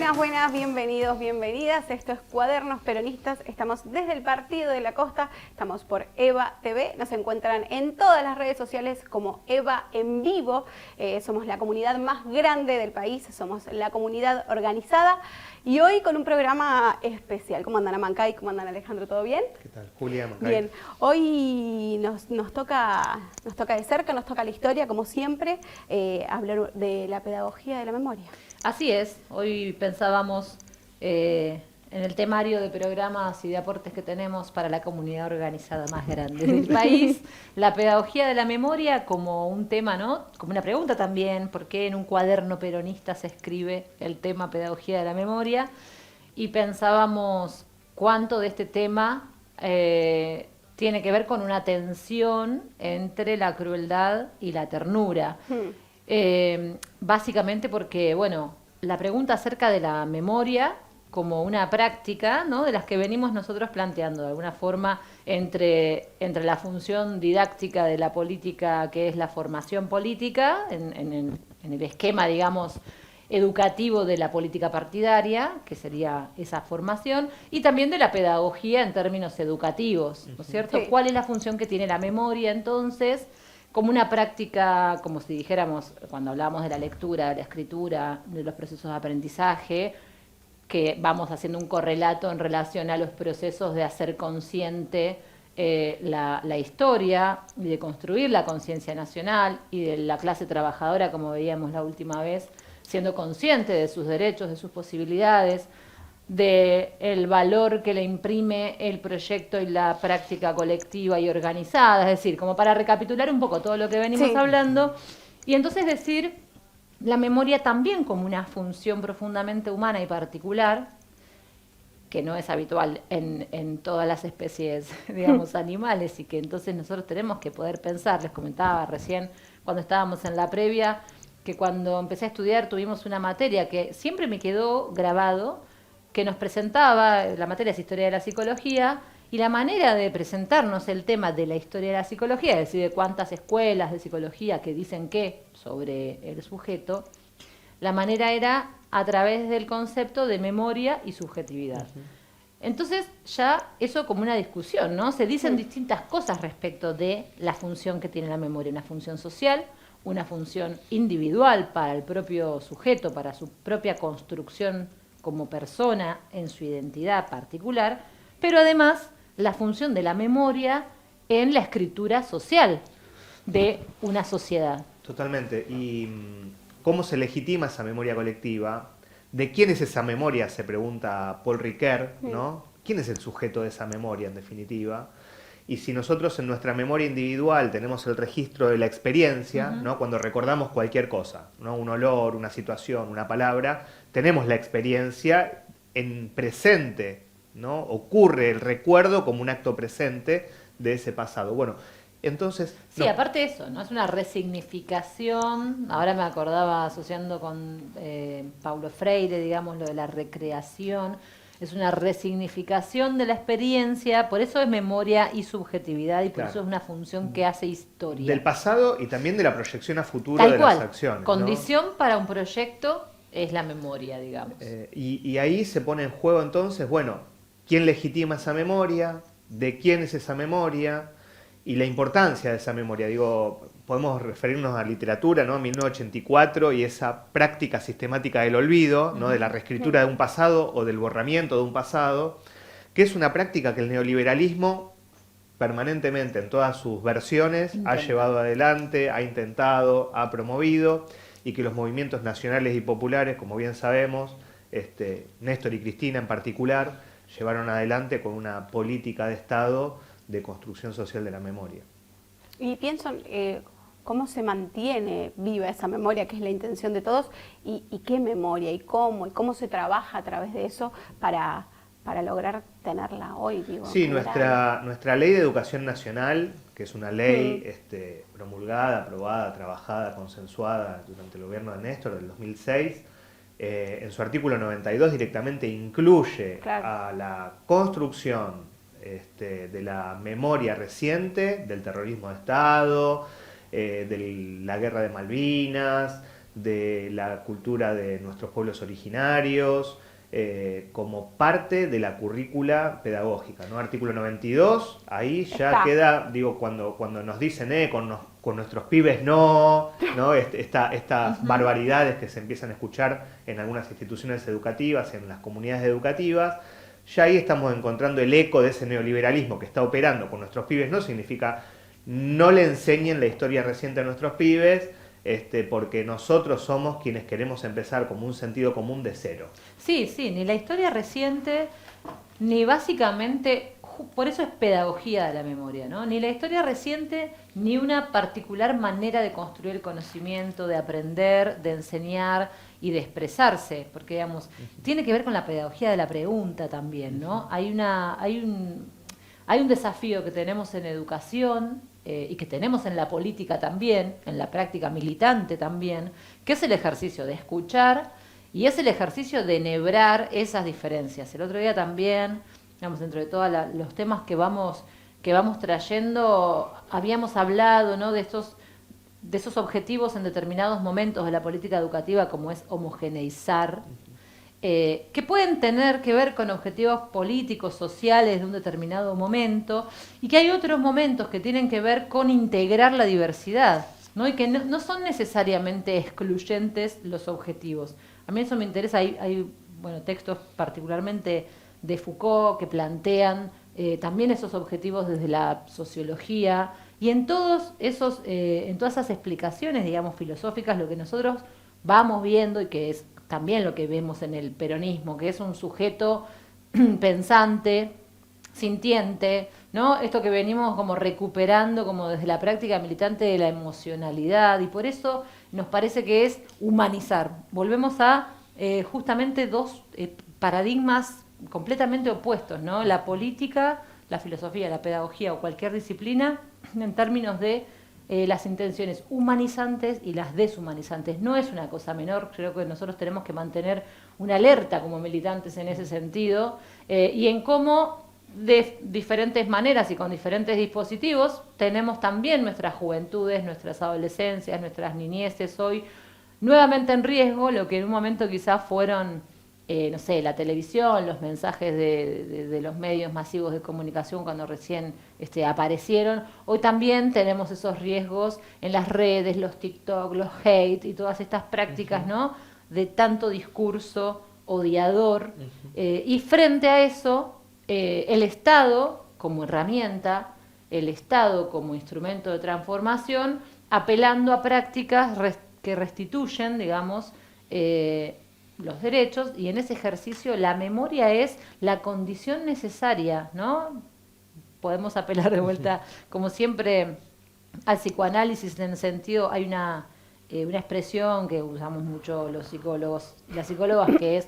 Buenas, buenas, bienvenidos, bienvenidas. Esto es Cuadernos Peronistas. Estamos desde el Partido de la Costa, estamos por EVA TV. Nos encuentran en todas las redes sociales como EVA en vivo. Somos la comunidad más grande del país, somos la comunidad organizada. Y hoy con un programa especial. ¿Cómo andan Amancay? ¿Cómo andan Alejandro? ¿Todo bien? ¿Qué tal? Julia, Amancay. Bien, hoy nos toca de cerca, nos toca la historia, como siempre, hablar de la pedagogía de la memoria. Así es, hoy pensábamos en el temario de programas y de aportes que tenemos para la comunidad organizada más grande del país, la pedagogía de la memoria como un tema, ¿no? Como una pregunta también, ¿por qué en un cuaderno peronista se escribe el tema pedagogía de la memoria? Y pensábamos cuánto de este tema tiene que ver con una tensión entre la crueldad y la ternura. Básicamente porque, bueno, la pregunta acerca de la memoria como una práctica, ¿no?, de las que venimos nosotros planteando de alguna forma entre la función didáctica de la política, que es la formación política, en el esquema, digamos, educativo de la política partidaria, que sería esa formación, y también de la pedagogía en términos educativos, ¿no es cierto? Sí. ¿Cuál es la función que tiene la memoria entonces? Como una práctica, como si dijéramos, cuando hablábamos de la lectura, de la escritura, de los procesos de aprendizaje, que vamos haciendo un correlato en relación a los procesos de hacer consciente la historia y de construir la conciencia nacional y de la clase trabajadora, como veíamos la última vez, siendo consciente de sus derechos, de sus posibilidades, del valor que le imprime el proyecto y la práctica colectiva y organizada, es decir, como para recapitular un poco todo lo que venimos hablando, y entonces decir la memoria también como una función profundamente humana y particular, que no es habitual en todas las especies, digamos, animales, y que entonces nosotros tenemos que poder pensar. Les comentaba recién, cuando estábamos en la previa, que cuando empecé a estudiar tuvimos una materia que siempre me quedó grabado, que nos presentaba, la materia es Historia de la Psicología, y la manera de presentarnos el tema de la historia de la psicología, es decir, de cuántas escuelas de psicología que dicen qué sobre el sujeto, la manera era a través del concepto de memoria y subjetividad. Entonces ya eso como una discusión, ¿no? Se dicen distintas cosas respecto de la función que tiene la memoria, una función social, una función individual para el propio sujeto, para su propia construcción como persona en su identidad particular, pero además la función de la memoria en la escritura social de una sociedad. Totalmente. ¿Y cómo se legitima esa memoria colectiva? ¿De quién es esa memoria? Se pregunta Paul Ricoeur, ¿no? ¿Quién es el sujeto de esa memoria, en definitiva? Y si nosotros en nuestra memoria individual tenemos el registro de la experiencia, ¿no?, cuando recordamos cualquier cosa, ¿no?, un olor, una situación, una palabra, tenemos la experiencia en presente, ¿no? Ocurre el recuerdo como un acto presente de ese pasado. Bueno, entonces... Sí, aparte de eso, ¿no? Es una resignificación. Ahora me acordaba asociando con Paulo Freire, digamos, lo de la recreación. Es una resignificación de la experiencia, por eso es memoria y subjetividad, y por eso es una función que hace historia. Del pasado y también de la proyección a futuro Tal de cual. las acciones. Condición, ¿no?, para un proyecto es la memoria, digamos. Y ahí se pone en juego entonces, bueno, ¿quién legitima esa memoria? ¿De quién es esa memoria? Y la importancia de esa memoria. Digo, podemos referirnos a literatura, ¿no?, 1984, y esa práctica sistemática del olvido, ¿no?, de la reescritura de un pasado o del borramiento de un pasado, que es una práctica que el neoliberalismo permanentemente en todas sus versiones ha llevado adelante, ha intentado, ha promovido, y que los movimientos nacionales y populares, como bien sabemos, Néstor y Cristina en particular, llevaron adelante con una política de Estado de construcción social de la memoria. Y pienso cómo se mantiene viva esa memoria, que es la intención de todos, y qué memoria, y cómo se trabaja a través de eso para lograr tenerla hoy, digo. Sí, nuestra ley de educación nacional, que es una ley promulgada, aprobada, trabajada, consensuada durante el gobierno de Néstor del 2006, en su artículo 92 directamente incluye a la construcción de la memoria reciente, del terrorismo de Estado, de la guerra de Malvinas, de la cultura de nuestros pueblos originarios, como parte de la currícula pedagógica, ¿no? Artículo 92, ahí ya queda, digo, cuando nos dicen, con nuestros pibes no, estas barbaridades que se empiezan a escuchar en algunas instituciones educativas, en las comunidades educativas, ya ahí estamos encontrando el eco de ese neoliberalismo que está operando con nuestros pibes, no significa no le enseñen la historia reciente a nuestros pibes, porque nosotros somos quienes queremos empezar como un sentido común de cero. Sí, ni la historia reciente, ni básicamente, por eso es pedagogía de la memoria, ¿no? Ni la historia reciente, ni una particular manera de construir el conocimiento, de aprender, de enseñar y de expresarse, porque digamos, tiene que ver con la pedagogía de la pregunta también, ¿no? Hay un desafío que tenemos en educación, y que tenemos en la política también, en la práctica militante también, que es el ejercicio de escuchar y es el ejercicio de enhebrar esas diferencias. El otro día también, digamos, dentro de todos los temas que vamos trayendo, habíamos hablado, ¿no?, de esos objetivos en determinados momentos de la política educativa, como es homogeneizar, que pueden tener que ver con objetivos políticos, sociales de un determinado momento, y que hay otros momentos que tienen que ver con integrar la diversidad, ¿no? Y que no son necesariamente excluyentes los objetivos. A mí eso me interesa, hay textos particularmente de Foucault que plantean también esos objetivos desde la sociología, y en todas esas explicaciones, digamos, filosóficas, lo que nosotros vamos viendo y que es también lo que vemos en el peronismo, que es un sujeto pensante, sintiente, ¿no? Esto que venimos como recuperando como desde la práctica militante de la emocionalidad, y por eso nos parece que es humanizar. Volvemos a justamente dos paradigmas completamente opuestos, ¿no? La política, la filosofía, la pedagogía o cualquier disciplina en términos de las intenciones humanizantes y las deshumanizantes. No es una cosa menor, creo que nosotros tenemos que mantener una alerta como militantes en ese sentido, y en cómo de diferentes maneras y con diferentes dispositivos tenemos también nuestras juventudes, nuestras adolescencias, nuestras niñeces hoy nuevamente en riesgo, lo que en un momento quizás fueron la televisión, los mensajes de los medios masivos de comunicación cuando recién aparecieron. Hoy también tenemos esos riesgos en las redes, los TikTok, los hate y todas estas prácticas, ¿no?, de tanto discurso odiador. Y frente a eso, el Estado como herramienta, el Estado como instrumento de transformación, apelando a prácticas que restituyen, digamos, los derechos, y en ese ejercicio la memoria es la condición necesaria, ¿no? Podemos apelar de vuelta, como siempre, al psicoanálisis, en el sentido, hay una expresión que usamos mucho los psicólogos y las psicólogas, que es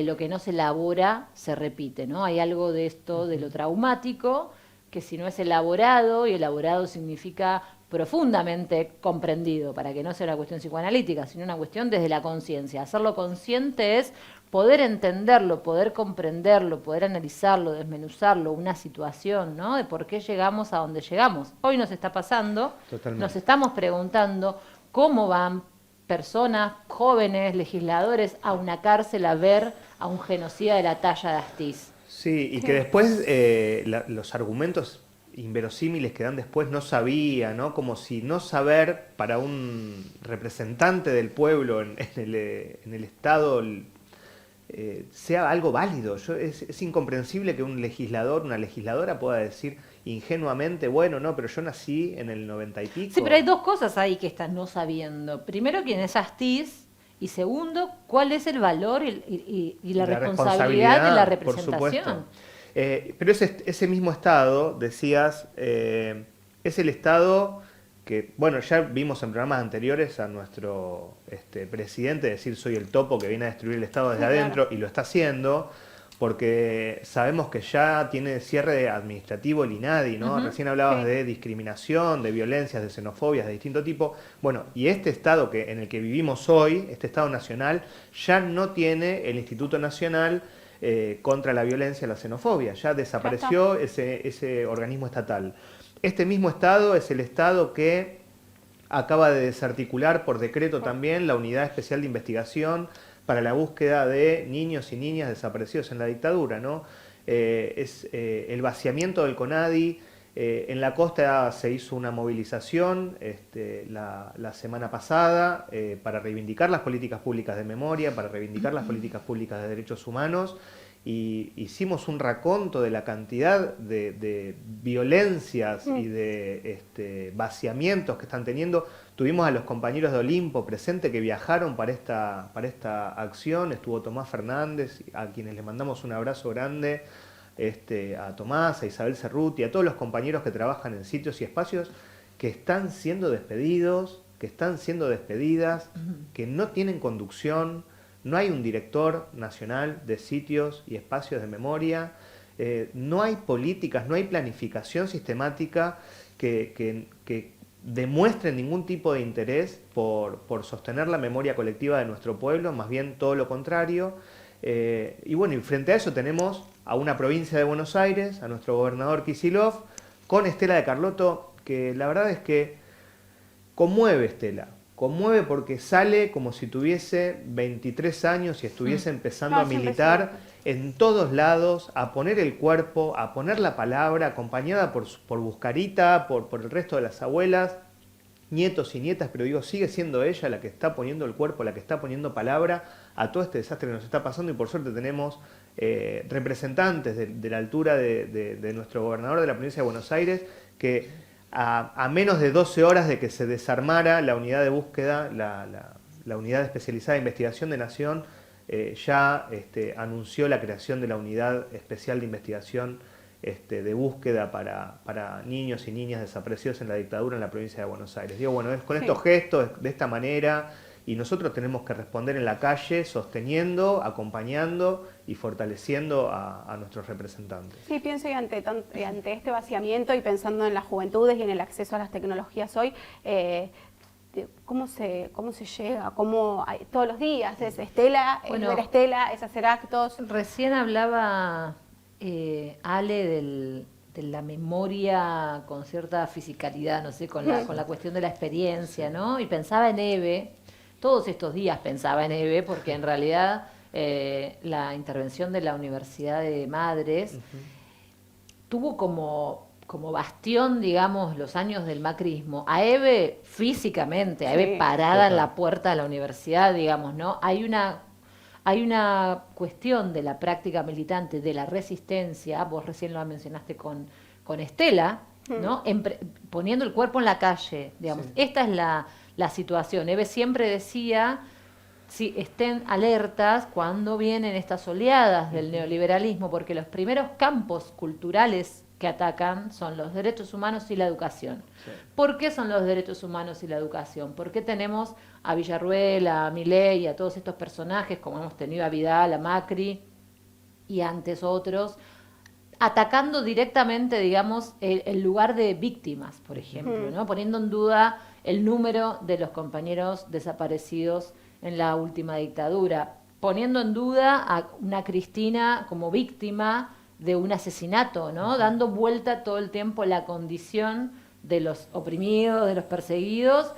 lo que no se elabora se repite, ¿no? Hay algo de esto, de lo traumático, que si no es elaborado, y elaborado significa profundamente comprendido, para que no sea una cuestión psicoanalítica, sino una cuestión desde la conciencia. Hacerlo consciente es poder entenderlo, poder comprenderlo, poder analizarlo, desmenuzarlo, una situación, ¿no?, de por qué llegamos a donde llegamos. Hoy nos está pasando, Totalmente. Nos estamos preguntando cómo van personas, jóvenes, legisladores, a una cárcel a ver a un genocida de la talla de Astiz. Sí, y que después los argumentos inverosímiles que dan después no sabía, ¿no? Como si no saber para un representante del pueblo en el Estado sea algo válido. Es incomprensible que un legislador, una legisladora pueda decir ingenuamente, bueno, no, pero yo nací en el 90 y pico. Sí, pero hay dos cosas ahí que están no sabiendo. Primero, quién es Astiz, y segundo, cuál es el valor y la responsabilidad de la representación. Por supuesto. Pero ese mismo Estado, decías, es el Estado que, bueno, ya vimos en programas anteriores a nuestro presidente decir soy el topo que viene a destruir el Estado desde adentro, y lo está haciendo porque sabemos que ya tiene cierre administrativo el INADI, ¿no? Recién hablabas de discriminación, de violencias, de xenofobias de distinto tipo. Bueno, y este Estado en el que vivimos hoy, este Estado nacional, ya no tiene el Instituto Nacional contra la violencia y la xenofobia. Ya desapareció ese organismo estatal. Este mismo Estado es el Estado que acaba de desarticular por decreto también la Unidad Especial de Investigación para la búsqueda de niños y niñas desaparecidos en la dictadura, ¿no? El vaciamiento del CONADI. En la costa se hizo una movilización la semana pasada para reivindicar las políticas públicas de memoria, para reivindicar las políticas públicas de derechos humanos, y hicimos un raconto de la cantidad de violencias y de vaciamientos que están teniendo. Tuvimos a los compañeros de Olimpo presentes que viajaron para esta acción. Estuvo Tomás Fernández, a quienes les mandamos un abrazo grande, a Tomás, a Isabel Cerruti, a todos los compañeros que trabajan en sitios y espacios que están siendo despedidos, que están siendo despedidas, que no tienen conducción. No hay un director nacional de sitios y espacios de memoria, no hay políticas, no hay planificación sistemática que demuestre ningún tipo de interés por sostener la memoria colectiva de nuestro pueblo, más bien todo lo contrario. Y bueno, y frente a eso tenemos a una provincia de Buenos Aires, a nuestro gobernador Kicillof, con Estela de Carlotto, que la verdad es que conmueve Estela. Conmueve porque sale como si tuviese 23 años y estuviese empezando a militar en todos lados, a poner el cuerpo, a poner la palabra, acompañada por Buscarita, por el resto de las abuelas, nietos y nietas, pero digo, sigue siendo ella la que está poniendo el cuerpo, la que está poniendo palabra a todo este desastre que nos está pasando, y por suerte tenemos representantes de la altura de nuestro gobernador de la provincia de Buenos Aires, que a menos de 12 horas de que se desarmara la unidad de búsqueda, la unidad especializada de investigación de Nación, ya anunció la creación de la unidad especial de investigación de búsqueda para niños y niñas desaparecidos en la dictadura en la provincia de Buenos Aires. Digo, bueno, es con estos gestos, de esta manera, y nosotros tenemos que responder en la calle sosteniendo, acompañando y fortaleciendo a nuestros representantes. Sí, pienso que ante este vaciamiento y pensando en las juventudes y en el acceso a las tecnologías hoy, ¿cómo se llega? ¿Cómo todos los días es Estela, bueno, ver Estela, es hacer actos? Recién hablaba Ale de la memoria con cierta fisicalidad, no sé, con la cuestión de la experiencia, ¿no? Y pensaba en Eve, todos estos días pensaba en Eve, porque en realidad la intervención de la Universidad de Madres tuvo como bastión, digamos, los años del macrismo, a Eve físicamente, a Eve parada en la puerta de la universidad, digamos, ¿no? Hay una cuestión de la práctica militante, de la resistencia, vos recién lo mencionaste con Estela, ¿no? Poniendo el cuerpo en la calle, digamos. Sí. Esta es la situación. Eve siempre decía, si estén alertas cuando vienen estas oleadas del neoliberalismo, porque los primeros campos culturales que atacan son los derechos humanos y la educación. Sí. ¿Por qué son los derechos humanos y la educación? Porque tenemos a Villarruel, a Milei, a todos estos personajes, como hemos tenido a Vidal, a Macri y antes otros, atacando directamente, digamos, el lugar de víctimas, por ejemplo, ¿no? Poniendo en duda el número de los compañeros desaparecidos en la última dictadura, poniendo en duda a una Cristina como víctima de un asesinato, ¿no? Dando vuelta todo el tiempo la condición de los oprimidos, de los perseguidos,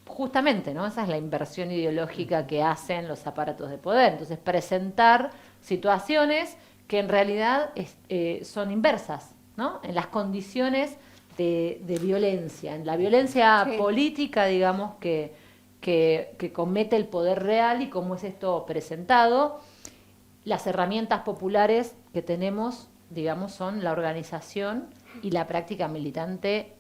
justamente, ¿no? Esa es la inversión ideológica que hacen los aparatos de poder. Entonces, presentar situaciones que en realidad son inversas, ¿no? En las condiciones de violencia, en la violencia política, digamos, que comete el poder real y cómo es esto presentado. Las herramientas populares que tenemos, digamos, son la organización y la práctica militante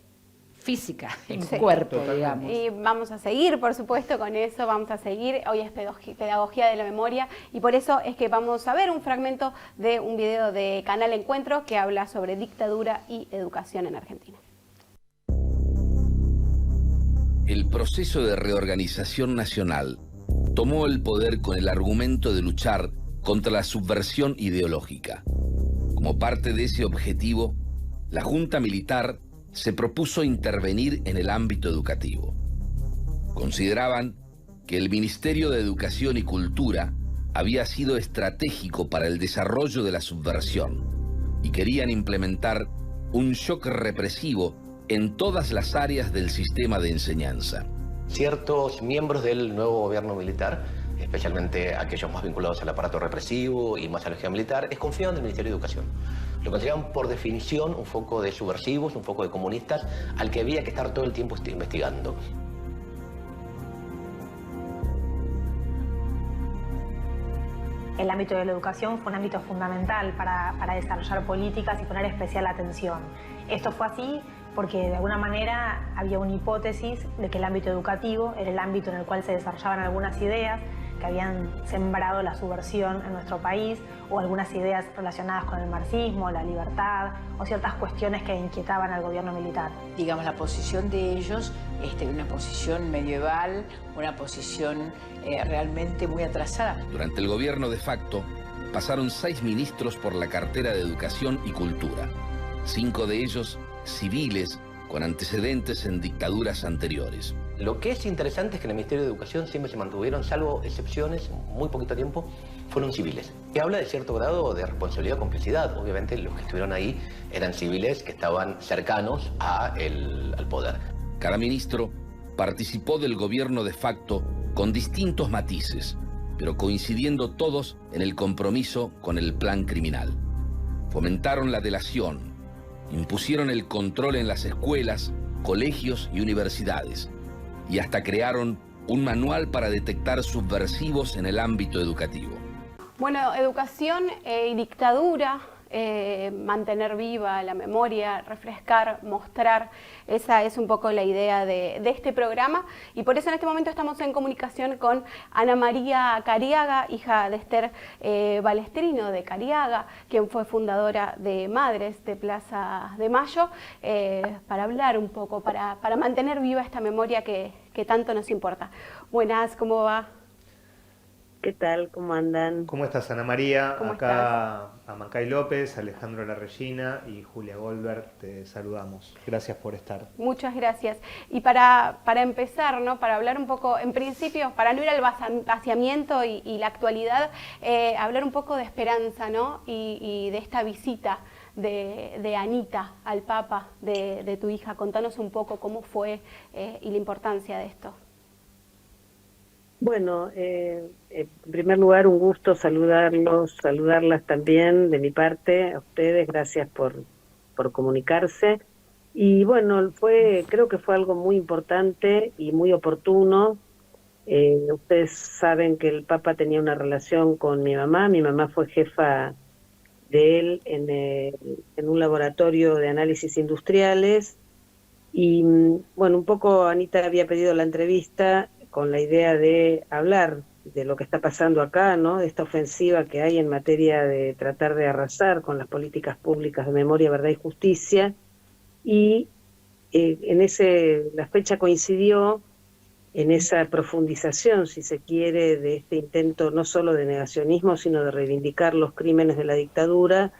física, en cuerpo, digamos. Y vamos a seguir, por supuesto, con eso, vamos a seguir. Hoy es pedagogía de la memoria y por eso es que vamos a ver un fragmento de un video de Canal Encuentro que habla sobre dictadura y educación en Argentina. El proceso de reorganización nacional tomó el poder con el argumento de luchar contra la subversión ideológica. Como parte de ese objetivo, la Junta Militar se propuso intervenir en el ámbito educativo. Consideraban que el Ministerio de Educación y Cultura había sido estratégico para el desarrollo de la subversión y querían implementar un shock represivo en todas las áreas del sistema de enseñanza. Ciertos miembros del nuevo gobierno militar, especialmente aquellos más vinculados al aparato represivo y más a la jerarquía militar, desconfían del Ministerio de Educación. Lo consideran por definición un foco de subversivos, un foco de comunistas, al que había que estar todo el tiempo investigando. El ámbito de la educación fue un ámbito fundamental para desarrollar políticas y poner especial atención. Esto fue así porque de alguna manera había una hipótesis de que el ámbito educativo era el ámbito en el cual se desarrollaban algunas ideas que habían sembrado la subversión en nuestro país, o algunas ideas relacionadas con el marxismo, la libertad, o ciertas cuestiones que inquietaban al gobierno militar. Digamos, la posición de ellos, una posición medieval, una posición realmente muy atrasada. Durante el gobierno de facto, pasaron 6 ministros por la cartera de Educación y Cultura, 5 de ellos civiles con antecedentes en dictaduras anteriores. Lo que es interesante es que en el Ministerio de Educación siempre se mantuvieron, salvo excepciones, muy poquito tiempo, fueron civiles. Que habla de cierto grado de responsabilidad o complicidad. Obviamente los que estuvieron ahí eran civiles que estaban cercanos al poder. Cada ministro participó del gobierno de facto con distintos matices, pero coincidiendo todos en el compromiso con el plan criminal. Fomentaron la delación, impusieron el control en las escuelas, colegios y universidades, y hasta crearon un manual para detectar subversivos en el ámbito educativo. Bueno, educación y dictadura, mantener viva la memoria, refrescar, mostrar, esa es un poco la idea de este programa, y por eso en este momento estamos en comunicación con Ana María Cariaga, hija de Esther Balestrino de Cariaga, quien fue fundadora de Madres de Plaza de Mayo, para hablar un poco, para mantener viva esta memoria que tanto nos importa. Buenas, ¿cómo va? ¿Qué tal? ¿Cómo andan? ¿Cómo estás, Ana María? ¿Cómo Acá Amancay López, Alejandro Larregina y Julia Goldberg, te saludamos. Gracias por estar. Muchas gracias. Y para empezar, ¿no? Para hablar un poco, en principio, para no ir al vaciamiento y la actualidad, hablar un poco de esperanza, ¿no? Y de esta visita de Anita al Papa, de tu hija. Contanos un poco cómo fue y la importancia de esto. Bueno, en primer lugar, un gusto saludarlas también de mi parte, a ustedes, gracias por comunicarse. Y bueno, creo que fue algo muy importante y muy oportuno. Ustedes saben que el Papa tenía una relación con mi mamá fue jefa de él en un laboratorio de análisis industriales, y bueno, un poco Anita había pedido la entrevista con la idea de hablar de lo que está pasando acá, ¿no? De esta ofensiva que hay en materia de tratar de arrasar con las políticas públicas de memoria, verdad y justicia. Y la fecha coincidió en esa profundización, si se quiere, de este intento no solo de negacionismo, sino de reivindicar los crímenes de la dictadura,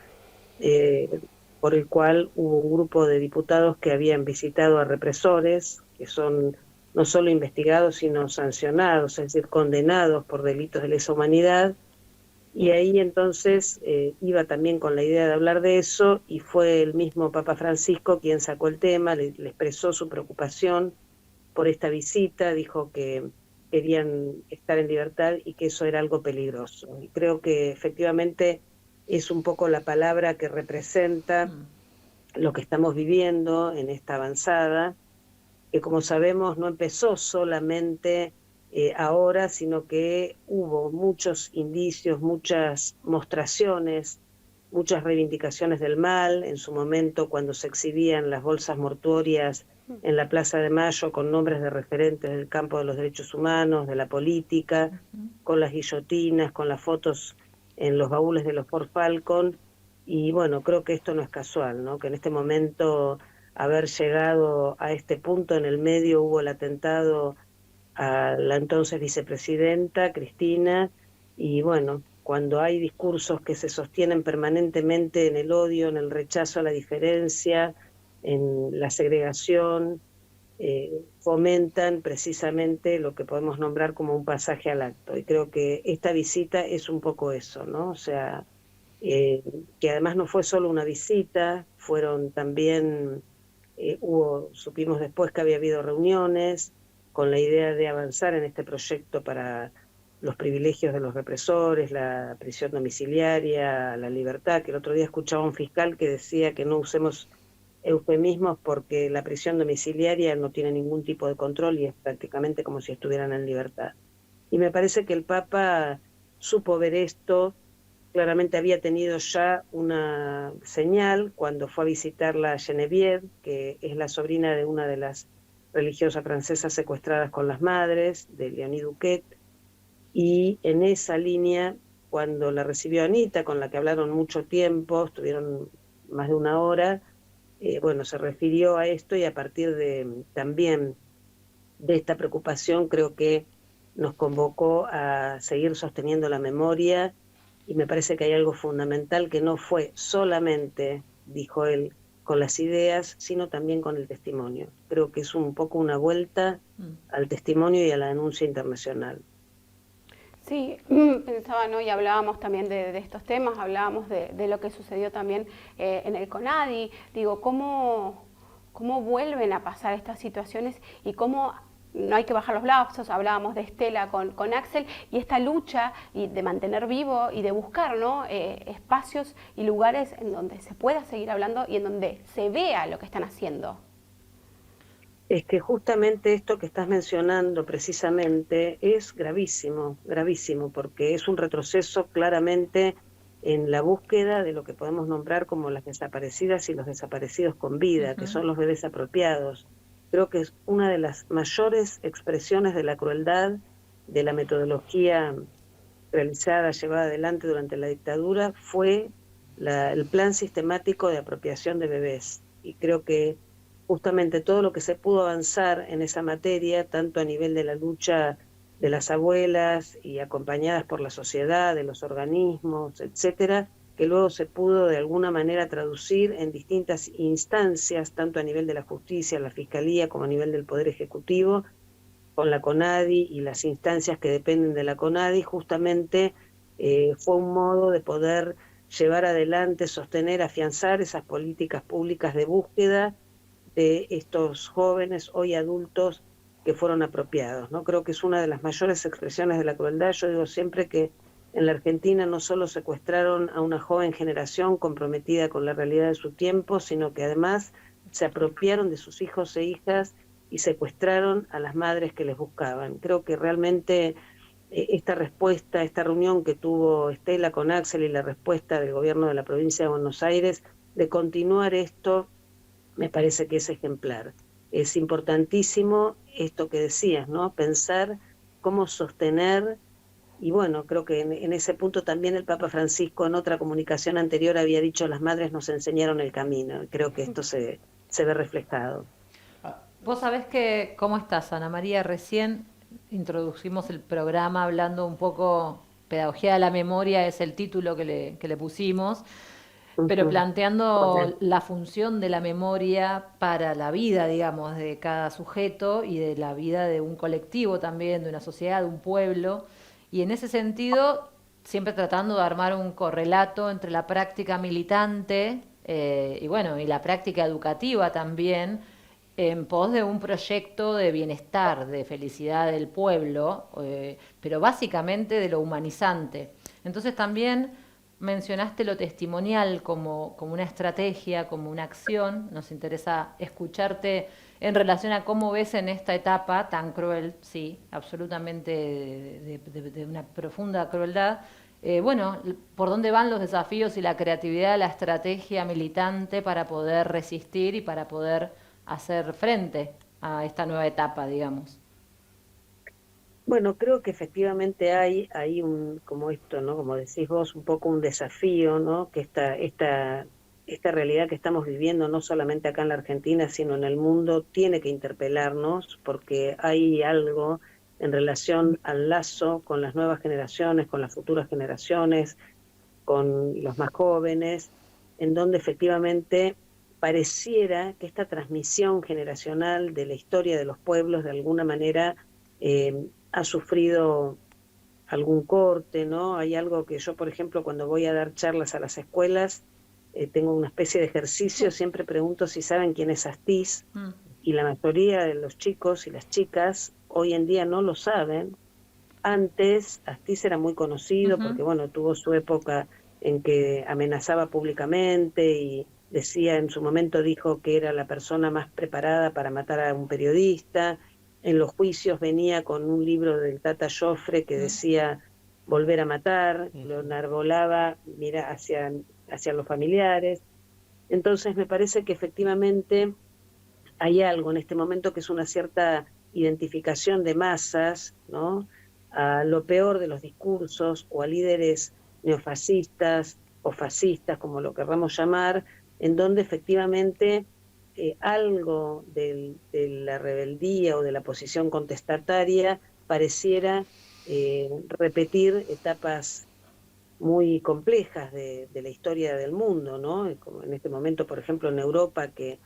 por el cual hubo un grupo de diputados que habían visitado a represores, que son no solo investigados, sino sancionados, es decir, condenados por delitos de lesa humanidad. Y ahí entonces iba también con la idea de hablar de eso, y fue el mismo Papa Francisco quien sacó el tema, le expresó su preocupación por esta visita, dijo que querían estar en libertad y que eso era algo peligroso. Y creo que efectivamente es un poco la palabra que representa lo que estamos viviendo en esta avanzada, que como sabemos no empezó solamente ahora, sino que hubo muchos indicios, muchas mostraciones, muchas reivindicaciones del mal, en su momento cuando se exhibían las bolsas mortuorias en la Plaza de Mayo con nombres de referentes del campo de los derechos humanos, de la política, con las guillotinas, con las fotos en los baúles de los Ford Falcon. Y bueno, creo que esto no es casual, ¿no? Que en este momento, haber llegado a este punto, en el medio hubo el atentado a la entonces vicepresidenta Cristina, y bueno, cuando hay discursos que se sostienen permanentemente en el odio, en el rechazo a la diferencia, en la segregación, fomentan precisamente lo que podemos nombrar como un pasaje al acto. Y creo que esta visita es un poco eso, ¿no? O sea, que además no fue solo una visita, fueron también supimos después que había habido reuniones con la idea de avanzar en este proyecto para los privilegios de los represores, la prisión domiciliaria, la libertad, que el otro día escuchaba a un fiscal que decía que no usemos eufemismos porque la prisión domiciliaria no tiene ningún tipo de control y es prácticamente como si estuvieran en libertad. Y me parece que el Papa supo ver esto, claramente había tenido ya una señal cuando fue a visitarla a Geneviève, que es la sobrina de una de las religiosas francesas secuestradas con las madres, de Léonie Duquet, y en esa línea, cuando la recibió Anita, con la que hablaron mucho tiempo, estuvieron más de una hora, bueno, se refirió a esto y a partir de también de esta preocupación creo que nos convocó a seguir sosteniendo la memoria y me parece que hay algo fundamental que no fue solamente, dijo él, con las ideas, sino también con el testimonio. Creo que es un poco una vuelta al testimonio y a la denuncia internacional. Sí, pensaba, ¿no? Y hablábamos también de estos temas, hablábamos de lo que sucedió también en el CONADI. Digo, ¿cómo vuelven a pasar estas situaciones y cómo no hay que bajar los brazos? Hablábamos de Estela con Axel y esta lucha y de mantener vivo y de buscar, ¿no? Espacios y lugares en donde se pueda seguir hablando y en donde se vea lo que están haciendo. Es que justamente esto que estás mencionando precisamente es gravísimo, gravísimo, porque es un retroceso claramente en la búsqueda de lo que podemos nombrar como las desaparecidas y los desaparecidos con vida, que son los bebés apropiados. Creo que es una de las mayores expresiones de la crueldad de la metodología realizada, llevada adelante durante la dictadura, fue el plan sistemático de apropiación de bebés. Y creo que justamente todo lo que se pudo avanzar en esa materia, tanto a nivel de la lucha de las abuelas y acompañadas por la sociedad, de los organismos, etcétera, que luego se pudo de alguna manera traducir en distintas instancias, tanto a nivel de la justicia, la fiscalía, como a nivel del Poder Ejecutivo, con la CONADI y las instancias que dependen de la CONADI, justamente fue un modo de poder llevar adelante, sostener, afianzar esas políticas públicas de búsqueda de estos jóvenes, hoy adultos, que fueron apropiados, ¿no? Creo que es una de las mayores expresiones de la crueldad. Yo digo siempre que en la Argentina no solo secuestraron a una joven generación comprometida con la realidad de su tiempo, sino que además se apropiaron de sus hijos e hijas y secuestraron a las madres que les buscaban. Creo que realmente esta respuesta, esta reunión que tuvo Estela con Axel y la respuesta del gobierno de la provincia de Buenos Aires de continuar esto, me parece que es ejemplar. Es importantísimo esto que decías, ¿no? Pensar cómo sostener, y bueno, creo que en ese punto también el Papa Francisco en otra comunicación anterior había dicho: las madres nos enseñaron el camino. Creo que esto se ve reflejado. Vos sabés que, ¿cómo estás, Ana María? Recién introducimos el programa hablando un poco, Pedagogía de la Memoria es el título que le pusimos, pero planteando la función de la memoria para la vida, digamos, de cada sujeto y de la vida de un colectivo también, de una sociedad, de un pueblo. Y en ese sentido, siempre tratando de armar un correlato entre la práctica militante y la práctica educativa también, en pos de un proyecto de bienestar, de felicidad del pueblo, pero básicamente de lo humanizante. Entonces también mencionaste lo testimonial como una estrategia, como una acción. Nos interesa escucharte en relación a cómo ves en esta etapa tan cruel, sí, absolutamente de una profunda crueldad, por dónde van los desafíos y la creatividad, la estrategia militante para poder resistir y para poder hacer frente a esta nueva etapa, digamos. Bueno, creo que efectivamente hay como esto, ¿no? Como decís vos, un poco un desafío, ¿no? Que esta realidad que estamos viviendo, no solamente acá en la Argentina, sino en el mundo, tiene que interpelarnos, porque hay algo en relación al lazo con las nuevas generaciones, con las futuras generaciones, con los más jóvenes, en donde efectivamente pareciera que esta transmisión generacional de la historia de los pueblos, de alguna manera, ha sufrido algún corte, ¿no? Hay algo que yo, por ejemplo, cuando voy a dar charlas a las escuelas, tengo una especie de ejercicio, siempre pregunto si saben quién es Astiz, Mm. y la mayoría de los chicos y las chicas hoy en día no lo saben. Antes Astiz era muy conocido porque, bueno, tuvo su época en que amenazaba públicamente y decía, en su momento dijo que era la persona más preparada para matar a un periodista. En los juicios venía con un libro del Tata Joffre que decía volver a matar, lo enarbolaba, mira, hacia los familiares. Entonces me parece que efectivamente hay algo en este momento que es una cierta identificación de masas, ¿no?, a lo peor de los discursos o a líderes neofascistas o fascistas, como lo querramos llamar, en donde efectivamente algo de la rebeldía o de la posición contestataria pareciera repetir etapas muy complejas de la historia del mundo, ¿no? Como en este momento, por ejemplo, en Europa, que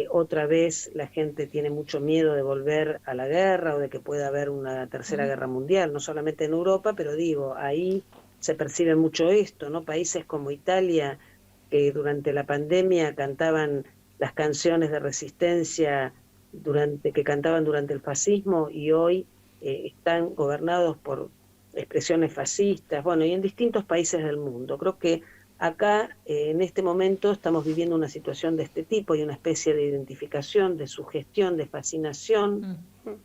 otra vez la gente tiene mucho miedo de volver a la guerra o de que pueda haber una tercera guerra mundial, no solamente en Europa, pero digo, ahí se percibe mucho esto, ¿no? Países como Italia, que durante la pandemia cantaban las canciones de resistencia que cantaban durante el fascismo, y hoy están gobernados por expresiones fascistas, bueno, y en distintos países del mundo. Creo que acá, en este momento, estamos viviendo una situación de este tipo y una especie de identificación, de sugestión, de fascinación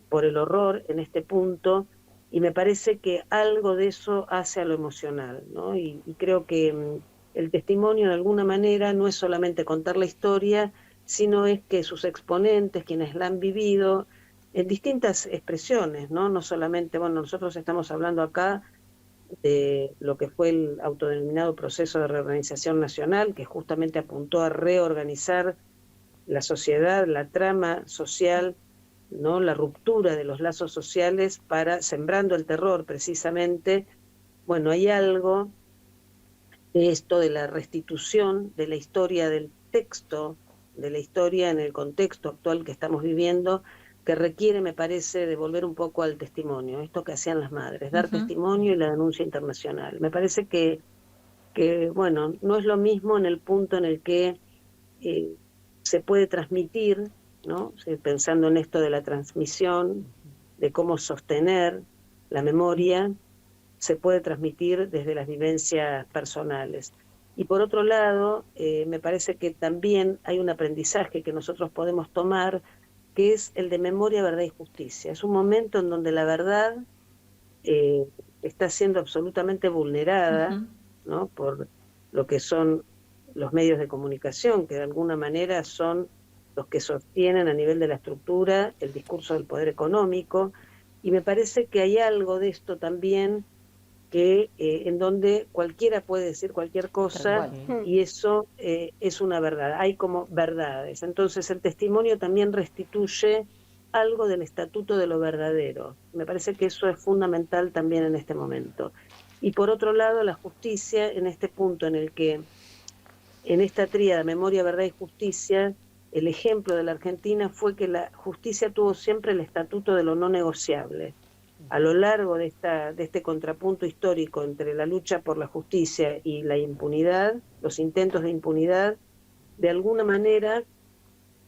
por el horror en este punto, y me parece que algo de eso hace a lo emocional, ¿no? Y creo que el testimonio, de alguna manera, no es solamente contar la historia, sino es que sus exponentes, quienes la han vivido, en distintas expresiones, ¿no? No solamente, bueno, nosotros estamos hablando acá de lo que fue el autodenominado proceso de reorganización nacional, que justamente apuntó a reorganizar la sociedad, la trama social, ¿no?, la ruptura de los lazos sociales para sembrando el terror precisamente. Bueno, hay algo de esto de la restitución de la historia del texto, de la historia en el contexto actual que estamos viviendo, que requiere, me parece, de volver un poco al testimonio, esto que hacían las madres, dar testimonio y la denuncia internacional. Me parece que, bueno, no es lo mismo en el punto en el que se puede transmitir, ¿no? Pensando en esto de la transmisión, de cómo sostener la memoria, se puede transmitir desde las vivencias personales. Y por otro lado, me parece que también hay un aprendizaje que nosotros podemos tomar, que es el de memoria, verdad y justicia. Es un momento en donde la verdad está siendo absolutamente vulnerada, ¿no?, por lo que son los medios de comunicación, que de alguna manera son los que sostienen a nivel de la estructura el discurso del poder económico, y me parece que hay algo de esto también que en donde cualquiera puede decir cualquier cosa y eso es una verdad, hay como verdades. Entonces el testimonio también restituye algo del estatuto de lo verdadero. Me parece que eso es fundamental también en este momento. Y por otro lado, la justicia, en este punto en el que, en esta tríada, memoria, verdad y justicia, el ejemplo de la Argentina fue que la justicia tuvo siempre el estatuto de lo no negociable. A lo largo de este contrapunto histórico entre la lucha por la justicia y la impunidad, los intentos de impunidad, de alguna manera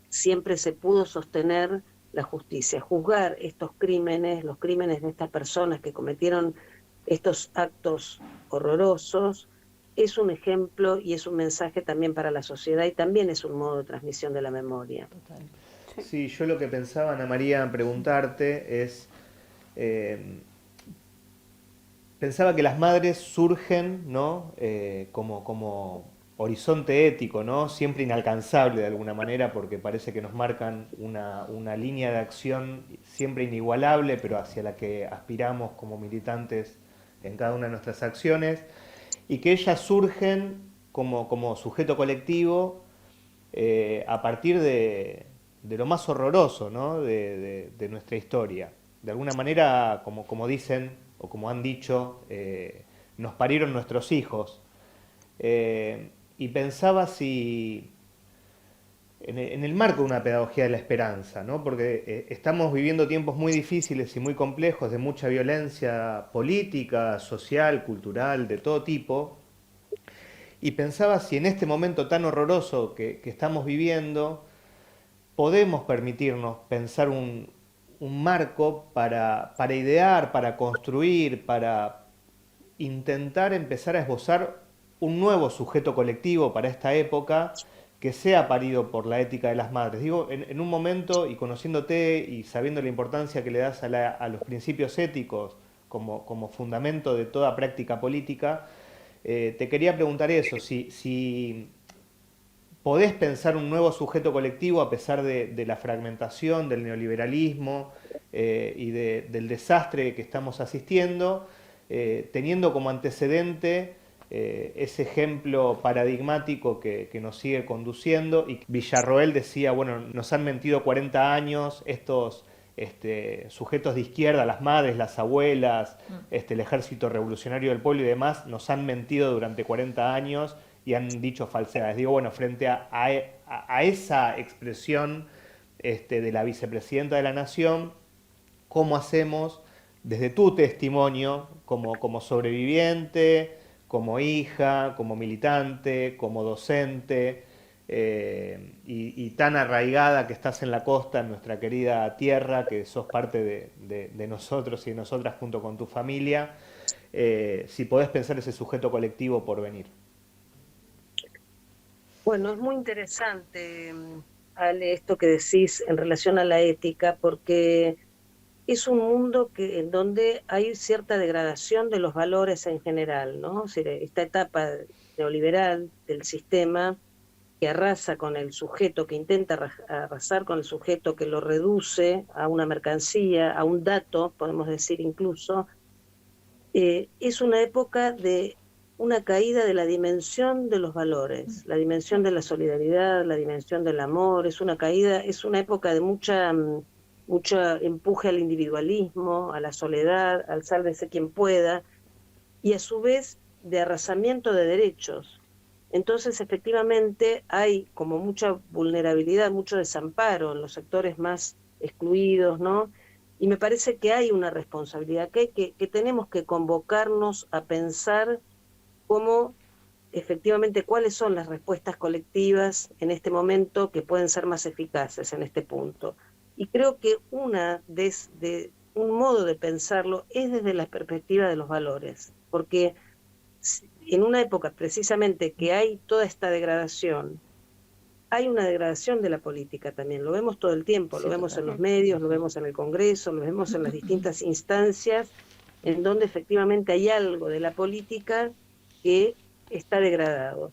siempre se pudo sostener la justicia, juzgar estos crímenes, los crímenes de estas personas que cometieron estos actos horrorosos, es un ejemplo y es un mensaje también para la sociedad y también es un modo de transmisión de la memoria. Sí, yo lo que pensaba, Ana María, preguntarte es... pensaba que las madres surgen, ¿no?, como horizonte ético, ¿no?, siempre inalcanzable de alguna manera, porque parece que nos marcan una línea de acción siempre inigualable, pero hacia la que aspiramos como militantes en cada una de nuestras acciones, y que ellas surgen como sujeto colectivo a partir de lo más horroroso, ¿no?, de nuestra historia. De alguna manera, como dicen o como han dicho, nos parieron nuestros hijos. Y pensaba si, en el marco de una pedagogía de la esperanza, ¿no?, porque estamos viviendo tiempos muy difíciles y muy complejos, de mucha violencia política, social, cultural, de todo tipo, y pensaba si en este momento tan horroroso que estamos viviendo podemos permitirnos pensar un marco para idear, para construir, para intentar empezar a esbozar un nuevo sujeto colectivo para esta época que sea parido por la ética de las madres. Digo, en un momento, y conociéndote y sabiendo la importancia que le das a los principios éticos como fundamento de toda práctica política, te quería preguntar eso, si podés pensar un nuevo sujeto colectivo a pesar de la fragmentación, del neoliberalismo y del desastre que estamos asistiendo, teniendo como antecedente ese ejemplo paradigmático que nos sigue conduciendo. Y Villarroel decía, bueno, nos han mentido 40 años estos sujetos de izquierda, las madres, las abuelas, el ejército revolucionario del pueblo y demás, nos han mentido durante 40 años y han dicho falsedades. Digo, bueno, frente a esa expresión de la vicepresidenta de la Nación, ¿cómo hacemos desde tu testimonio como sobreviviente, como hija, como militante, como docente, y tan arraigada que estás en la costa, en nuestra querida tierra, que sos parte de nosotros y de nosotras junto con tu familia, si podés pensar ese sujeto colectivo por venir? Bueno, es muy interesante, Ale, esto que decís en relación a la ética, porque es un mundo en donde hay cierta degradación de los valores en general, ¿no? O sea, esta etapa neoliberal del sistema que arrasa con el sujeto, que intenta arrasar con el sujeto, que lo reduce a una mercancía, a un dato, podemos decir incluso, es una época de una caída de la dimensión de los valores, la dimensión de la solidaridad, la dimensión del amor, es una caída, es una época de mucho empuje al individualismo, a la soledad, al sálvese quien pueda, y a su vez de arrasamiento de derechos. Entonces, efectivamente, hay como mucha vulnerabilidad, mucho desamparo en los sectores más excluidos, ¿no? Y me parece que hay una responsabilidad, que tenemos que convocarnos a pensar cómo, efectivamente, cuáles son las respuestas colectivas en este momento que pueden ser más eficaces en este punto. Y creo que un modo de pensarlo es desde la perspectiva de los valores, porque en una época precisamente que hay toda esta degradación, hay una degradación de la política también, lo vemos todo el tiempo, lo vemos en los medios, lo vemos en el Congreso, lo vemos en las distintas instancias en donde efectivamente hay algo de la política que está degradado.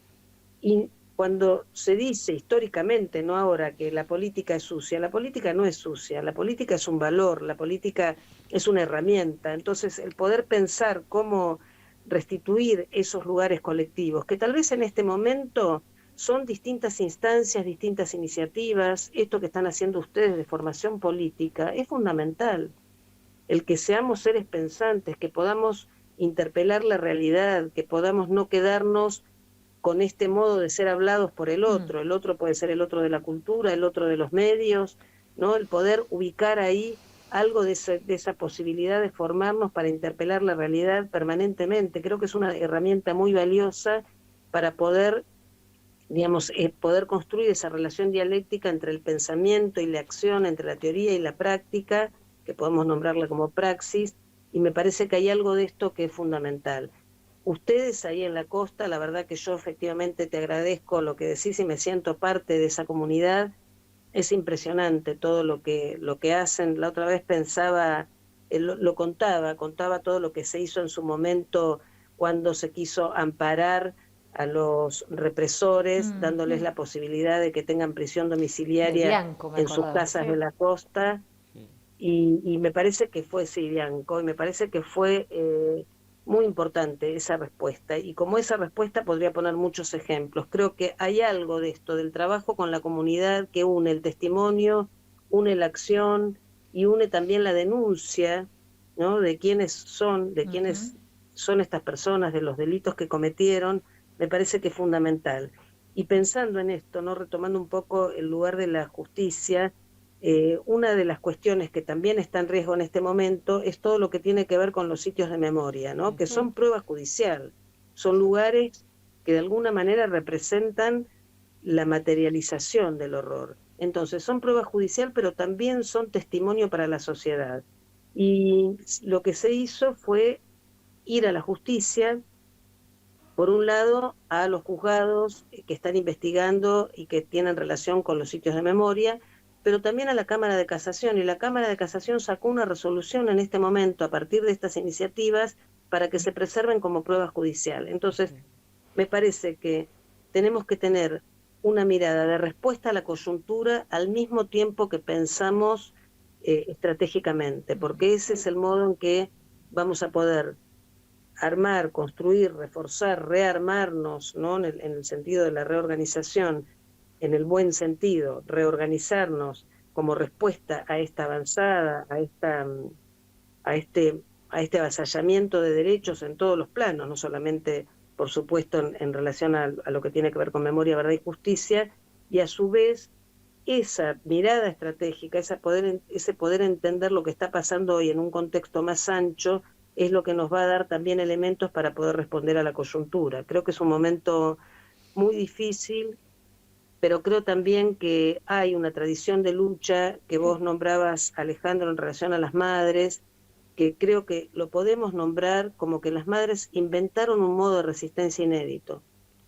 Y cuando se dice históricamente, no ahora, que la política es sucia, la política no es sucia, la política es un valor, la política es una herramienta. Entonces, el poder pensar cómo restituir esos lugares colectivos, que tal vez en este momento son distintas instancias, distintas iniciativas, esto que están haciendo ustedes de formación política, es fundamental. El que seamos seres pensantes, que podamos interpelar la realidad, que podamos no quedarnos con este modo de ser hablados por el otro puede ser el otro de la cultura, el otro de los medios, ¿no? El poder ubicar ahí algo de esa posibilidad de formarnos para interpelar la realidad permanentemente. Creo que es una herramienta muy valiosa para poder, digamos, poder construir esa relación dialéctica entre el pensamiento y la acción, entre la teoría y la práctica, que podemos nombrarla como praxis, y me parece que hay algo de esto que es fundamental. Ustedes ahí en la costa, la verdad que yo efectivamente te agradezco lo que decís y me siento parte de esa comunidad. Es impresionante todo lo que hacen. La otra vez pensaba, contaba todo lo que se hizo en su momento cuando se quiso amparar a los represores, dándoles la posibilidad de que tengan prisión domiciliaria en sus casas de la costa. Y me parece que fue, sí, Bianco, y me parece que fue muy importante esa respuesta. Y como esa respuesta podría poner muchos ejemplos. Creo que hay algo de esto, del trabajo con la comunidad, que une el testimonio, une la acción y une también la denuncia, ¿no? De quiénes son, de quiénes son estas personas, de los delitos que cometieron. Me parece que es fundamental. Y pensando en esto, ¿no? Retomando un poco el lugar de la justicia, una de las cuestiones que también está en riesgo en este momento es todo lo que tiene que ver con los sitios de memoria, ¿no? Que son prueba judicial, son lugares que de alguna manera representan la materialización del horror. Entonces, son prueba judicial, pero también son testimonio para la sociedad. Y lo que se hizo fue ir a la justicia, por un lado, a los juzgados que están investigando y que tienen relación con los sitios de memoria, pero también a la Cámara de Casación. Y la Cámara de Casación sacó una resolución en este momento, a partir de estas iniciativas, para que se preserven como prueba judicial. Entonces, me parece que tenemos que tener una mirada de respuesta a la coyuntura al mismo tiempo que pensamos estratégicamente, porque ese es el modo en que vamos a poder armar, construir, reforzar, rearmarnos, ¿no? En el sentido de la reorganización, en el buen sentido, reorganizarnos como respuesta a esta avanzada, a este avasallamiento de derechos en todos los planos, no solamente, por supuesto, en relación a lo que tiene que ver con memoria, verdad y justicia, y a su vez esa mirada estratégica, ese poder entender lo que está pasando hoy en un contexto más ancho, es lo que nos va a dar también elementos para poder responder a la coyuntura. Creo que es un momento muy difícil, pero creo también que hay una tradición de lucha que vos nombrabas, Alejandro, en relación a las madres, que creo que lo podemos nombrar como que las madres inventaron un modo de resistencia inédito,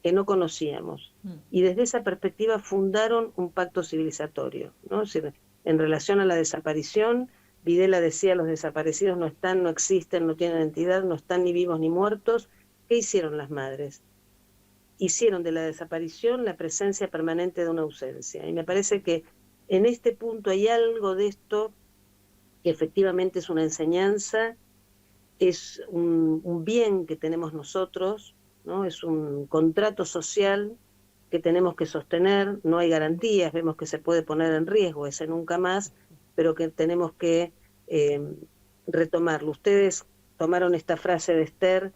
que no conocíamos, y desde esa perspectiva fundaron un pacto civilizatorio, ¿no? Es decir, en relación a la desaparición, Videla decía, los desaparecidos no están, no existen, no tienen entidad, no están ni vivos ni muertos. ¿Qué hicieron las madres? Hicieron de la desaparición la presencia permanente de una ausencia, y me parece que en este punto hay algo de esto que efectivamente es una enseñanza, es un bien que tenemos nosotros, ¿no? Es un contrato social que tenemos que sostener, no hay garantías, vemos que se puede poner en riesgo ese nunca más, pero que tenemos que retomarlo. Ustedes tomaron esta frase de Esther,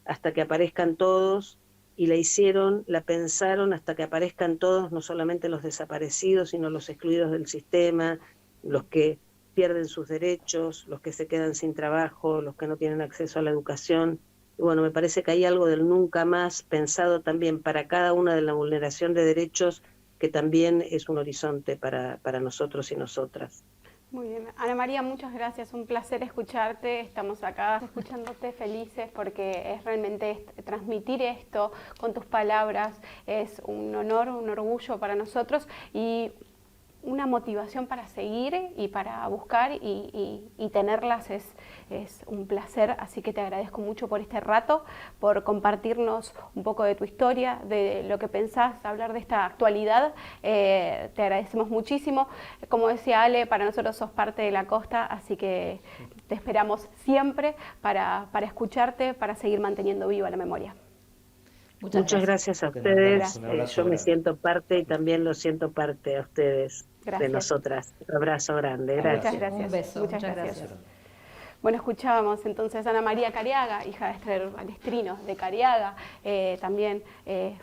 hasta que aparezcan todos, y la hicieron, la pensaron hasta que aparezcan todos, no solamente los desaparecidos, sino los excluidos del sistema, los que pierden sus derechos, los que se quedan sin trabajo, los que no tienen acceso a la educación. Y bueno, me parece que hay algo del nunca más pensado también para cada una de la vulneración de derechos, que también es un horizonte para nosotros y nosotras. Muy bien. Ana María, muchas gracias. Un placer escucharte. Estamos acá escuchándote felices porque es realmente transmitir esto con tus palabras. Es un honor, un orgullo para nosotros y una motivación para seguir y para buscar y tenerlas es un placer, así que te agradezco mucho por este rato, por compartirnos un poco de tu historia, de lo que pensás, hablar de esta actualidad, te agradecemos muchísimo. Como decía Ale, para nosotros sos parte de la costa, así que te esperamos siempre para escucharte, para seguir manteniendo viva la memoria. Muchas gracias a ustedes. Yo me siento parte y también lo siento parte a ustedes, de nosotras. Un abrazo grande. Gracias. Muchas gracias. Un beso. Muchas gracias. Bueno, escuchábamos entonces a Ana María Cariaga, hija de Esther Balestrino de Cariaga, también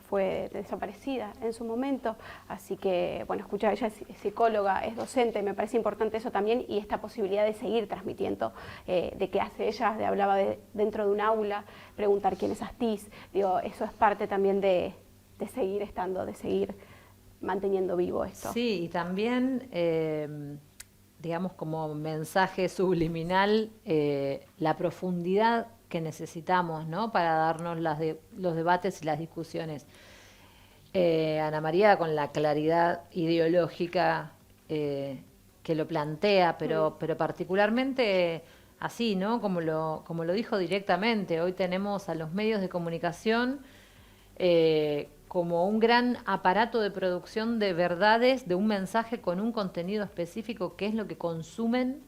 fue desaparecida en su momento, así que, bueno, escuchaba, ella es psicóloga, es docente, me parece importante eso también, y esta posibilidad de seguir transmitiendo, de qué hace ella, hablaba dentro de un aula, preguntar quién es Astiz, digo, eso es parte también de seguir estando, de seguir manteniendo vivo esto. Sí, y también digamos como mensaje subliminal, la profundidad que necesitamos, ¿no? Para darnos los debates y las discusiones. Ana María con la claridad ideológica que lo plantea, pero particularmente así, ¿no? Como lo dijo directamente, hoy tenemos a los medios de comunicación como un gran aparato de producción de verdades, de un mensaje con un contenido específico, que es lo que consumen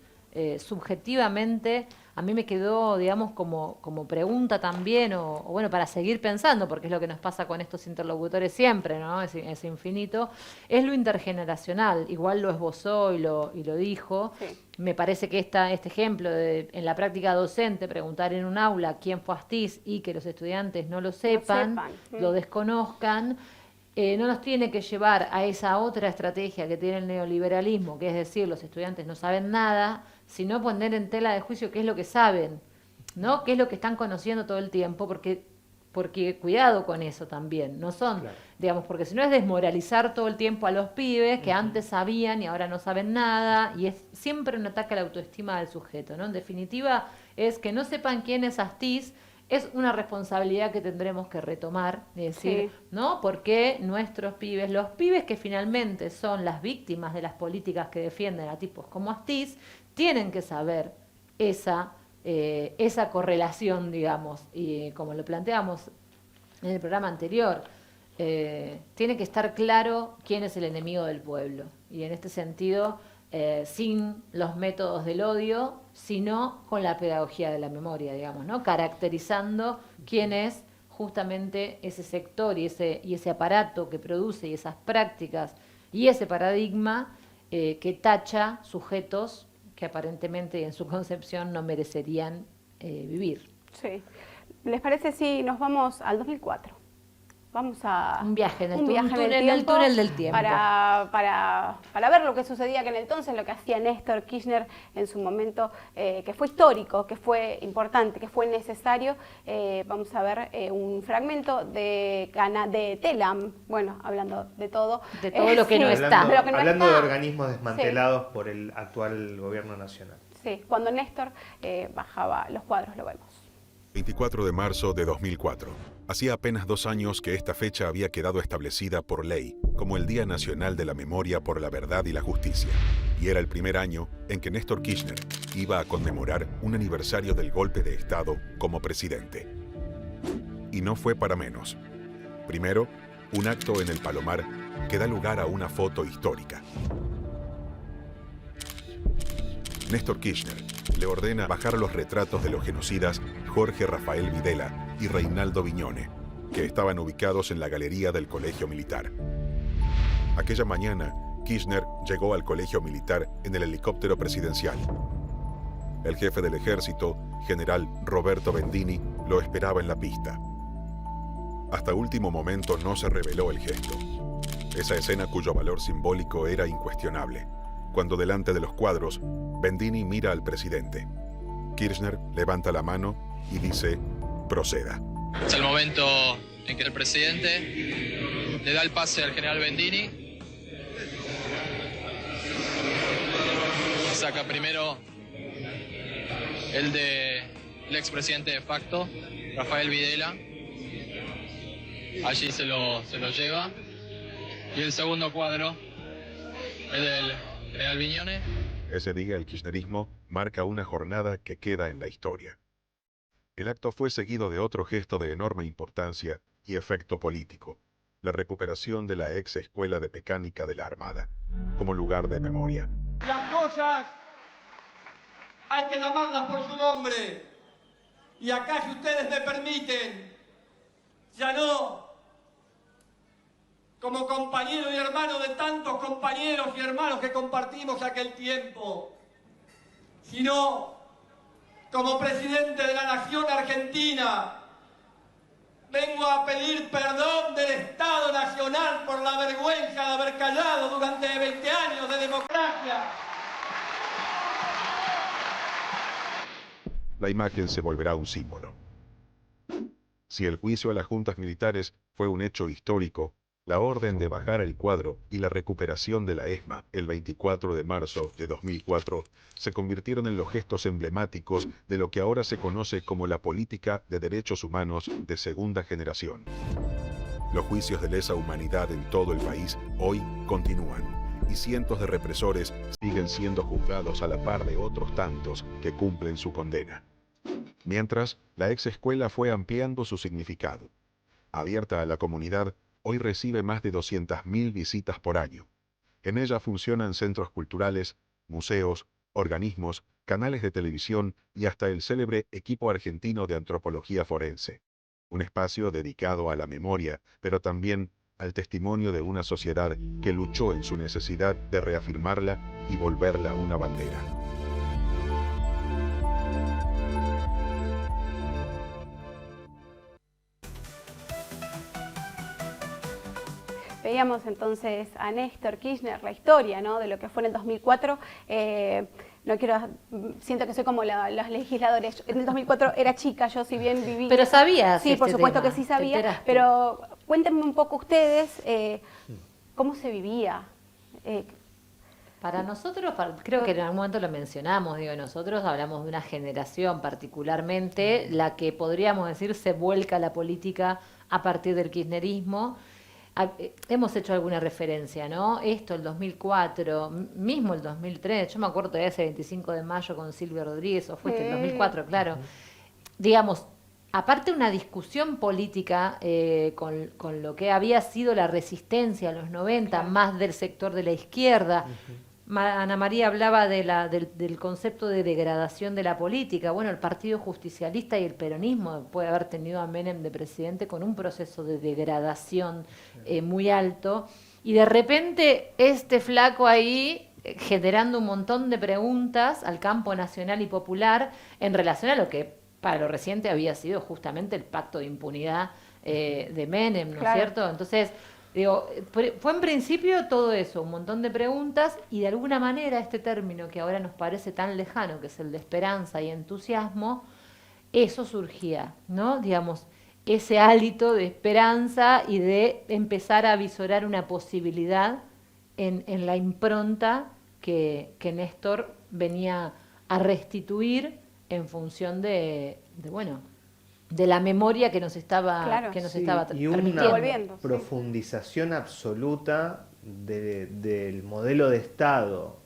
subjetivamente. A mí me quedó, digamos, como pregunta también, o bueno, para seguir pensando, porque es lo que nos pasa con estos interlocutores siempre, ¿no? Es infinito, es lo intergeneracional, igual lo esbozó y lo dijo. Sí. Me parece que este ejemplo de en la práctica docente, preguntar en un aula quién fue Astiz y que los estudiantes no lo sepan. Lo desconozcan, no nos tiene que llevar a esa otra estrategia que tiene el neoliberalismo, que es decir, los estudiantes no saben nada, sino poner en tela de juicio qué es lo que saben, ¿no? Qué es lo que están conociendo todo el tiempo, porque porque cuidado con eso también, no son, digamos, porque si no es desmoralizar todo el tiempo a los pibes que antes sabían y ahora no saben nada, y es siempre un ataque a la autoestima del sujeto, ¿no? En definitiva, es que no sepan quién es Astiz, es una responsabilidad que tendremos que retomar, es decir, ¿no? Porque nuestros pibes, los pibes que finalmente son las víctimas de las políticas que defienden a tipos como Astiz, tienen que saber esa correlación, digamos, y como lo planteamos en el programa anterior, tiene que estar claro quién es el enemigo del pueblo. Y en este sentido, sin los métodos del odio, sino con la pedagogía de la memoria, digamos, ¿no? Caracterizando quién es justamente ese sector y ese aparato que produce y esas prácticas y ese paradigma que tacha sujetos que aparentemente en su concepción no merecerían vivir. Sí. ¿Les parece si nos vamos al 2004? Vamos a un viaje en el tiempo túnel del tiempo. Para ver lo que sucedía aquel entonces, lo que hacía Néstor Kirchner en su momento, que fue histórico, que fue importante, que fue necesario. Vamos a ver un fragmento de TELAM, bueno, hablando de todo. De todo lo que no está. Hablando de organismos desmantelados por el actual gobierno nacional. Sí, cuando Néstor bajaba los cuadros, lo vemos. 24 de marzo de 2004. Hacía apenas 2 años que esta fecha había quedado establecida por ley como el Día Nacional de la Memoria por la Verdad y la Justicia. Y era el primer año en que Néstor Kirchner iba a conmemorar un aniversario del golpe de Estado como presidente. Y no fue para menos. Primero, un acto en el Palomar que da lugar a una foto histórica. Néstor Kirchner le ordena bajar los retratos de los genocidas Jorge Rafael Videla y Reinaldo Viñone, que estaban ubicados en la galería del Colegio Militar. Aquella mañana, Kirchner llegó al Colegio Militar en el helicóptero presidencial. El jefe del ejército, general Roberto Bendini, lo esperaba en la pista. Hasta último momento no se reveló el gesto. Esa escena cuyo valor simbólico era incuestionable. Cuando delante de los cuadros, Bendini mira al presidente. Kirchner levanta la mano y dice, proceda. Es el momento en que el presidente le da el pase al general Bendini. Saca primero el del expresidente de facto, Rafael Videla. Allí se lo lleva. Y el segundo cuadro es del general Viñone. Ese día el kirchnerismo marca una jornada que queda en la historia. El acto fue seguido de otro gesto de enorme importancia y efecto político, la recuperación de la ex Escuela de Mecánica de la Armada, como lugar de memoria. Las cosas hay que llamarlas por su nombre. Y acá, si ustedes me permiten, ya no como compañero y hermano de tantos compañeros y hermanos que compartimos aquel tiempo, sino como presidente de la Nación Argentina, vengo a pedir perdón del Estado Nacional por la vergüenza de haber callado durante 20 años de democracia. La imagen se volverá un símbolo. Si el juicio a las juntas militares fue un hecho histórico, la orden de bajar el cuadro y la recuperación de la ESMA el 24 de marzo de 2004 se convirtieron en los gestos emblemáticos de lo que ahora se conoce como la política de derechos humanos de segunda generación. Los juicios de lesa humanidad en todo el país hoy continúan y cientos de represores siguen siendo juzgados a la par de otros tantos que cumplen su condena. Mientras, la ex escuela fue ampliando su significado. Abierta a la comunidad, hoy recibe más de 200.000 visitas por año. En ella funcionan centros culturales, museos, organismos, canales de televisión y hasta el célebre equipo argentino de antropología forense. Un espacio dedicado a la memoria, pero también al testimonio de una sociedad que luchó en su necesidad de reafirmarla y volverla una bandera. Veíamos entonces a Néstor Kirchner, la historia, ¿no?, de lo que fue en el 2004. no quiero, siento que soy como los legisladores. En el 2004 era chica, yo si bien viví... Pero sabías Sí, por este supuesto tema, que sí ¿te sabía, enteraste? pero cuéntenme un poco ustedes cómo se vivía. Para nosotros, creo que en algún momento lo mencionamos, digo, nosotros hablamos de una generación particularmente, la que podríamos decir se vuelca a la política a partir del kirchnerismo. Hemos hecho alguna referencia, ¿no? Esto, el 2004, mismo el 2003, yo me acuerdo todavía ese 25 de mayo con Silvio Rodríguez, o fue el 2004, claro. Digamos, aparte una discusión política con lo que había sido la resistencia en los 90, más del sector de la izquierda. Ana María hablaba del concepto de degradación de la política. Bueno, el Partido Justicialista y el peronismo puede haber tenido a Menem de presidente con un proceso de degradación muy alto. Y de repente este flaco ahí generando un montón de preguntas al campo nacional y popular en relación a lo que para lo reciente había sido justamente el pacto de impunidad de Menem, ¿no es cierto? Entonces, digo, fue en principio todo eso, un montón de preguntas y de alguna manera este término que ahora nos parece tan lejano, que es el de esperanza y entusiasmo, eso surgía, ¿no? Digamos, ese hálito de esperanza y de empezar a visorar una posibilidad en la impronta que Néstor venía a restituir en función de la memoria que nos estaba, estaba y permitiendo. Una profundización absoluta del modelo de Estado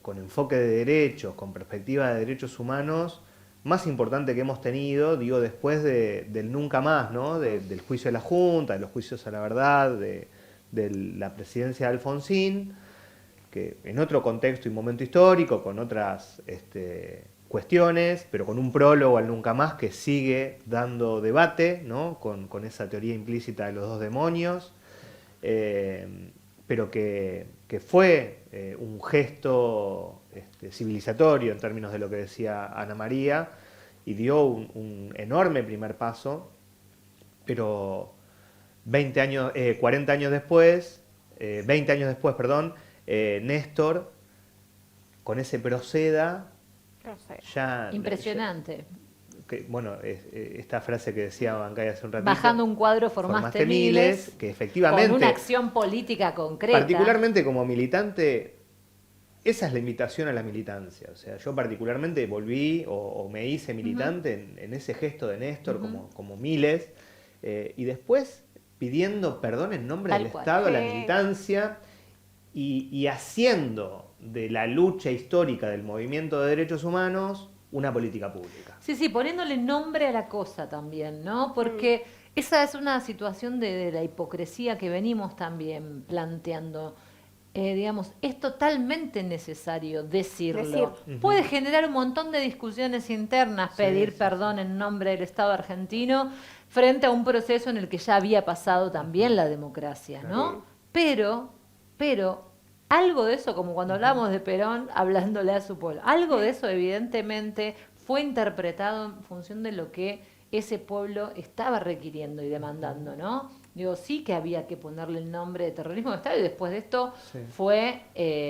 con enfoque de derechos, con perspectiva de derechos humanos, más importante que hemos tenido, digo, después del nunca más, ¿no? Del juicio de la Junta, de los juicios a la verdad, de la presidencia de Alfonsín, que en otro contexto y momento histórico, con otras cuestiones, pero con un prólogo al nunca más que sigue dando debate, ¿no? Con esa teoría implícita de los dos demonios, pero que fue un gesto civilizatorio en términos de lo que decía Ana María y dio un enorme primer paso, pero 20 años después, Néstor, con ese proceda, ya... Impresionante. Esta frase que decía Bancay hace un ratito. Bajando un cuadro formaste miles, que efectivamente... Con una acción política concreta. Particularmente como militante, esa es la invitación a la militancia. O sea, yo particularmente volví o me hice militante en ese gesto de Néstor, como miles, y después pidiendo perdón en nombre del Estado a la militancia y haciendo de la lucha histórica del movimiento de derechos humanos una política pública. Sí, poniéndole nombre a la cosa también, ¿no? Porque esa es una situación de la hipocresía que venimos también planteando. Digamos, es totalmente necesario decirlo. Puede generar un montón de discusiones internas, pedir perdón en nombre del Estado argentino frente a un proceso en el que ya había pasado también la democracia, ¿no? Pero algo de eso, como cuando hablamos de Perón hablándole a su pueblo, algo de eso evidentemente fue interpretado en función de lo que ese pueblo estaba requiriendo y demandando, ¿no? Digo, sí que había que ponerle el nombre de terrorismo de Estado y después de esto fue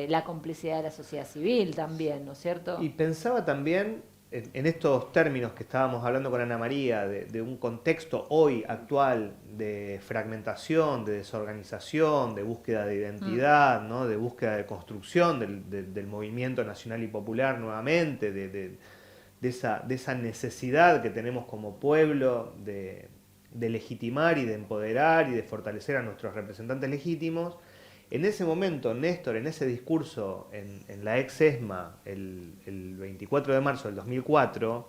la complicidad de la sociedad civil también, ¿no es cierto? Y pensaba también en estos términos que estábamos hablando con Ana María, de un contexto hoy actual de fragmentación, de desorganización, de búsqueda de identidad, ¿no? De búsqueda de construcción del movimiento nacional y popular nuevamente, de esa necesidad que tenemos como pueblo de legitimar y de empoderar y de fortalecer a nuestros representantes legítimos. En ese momento, Néstor, en ese discurso en la ex-ESMA, el 24 de marzo del 2004,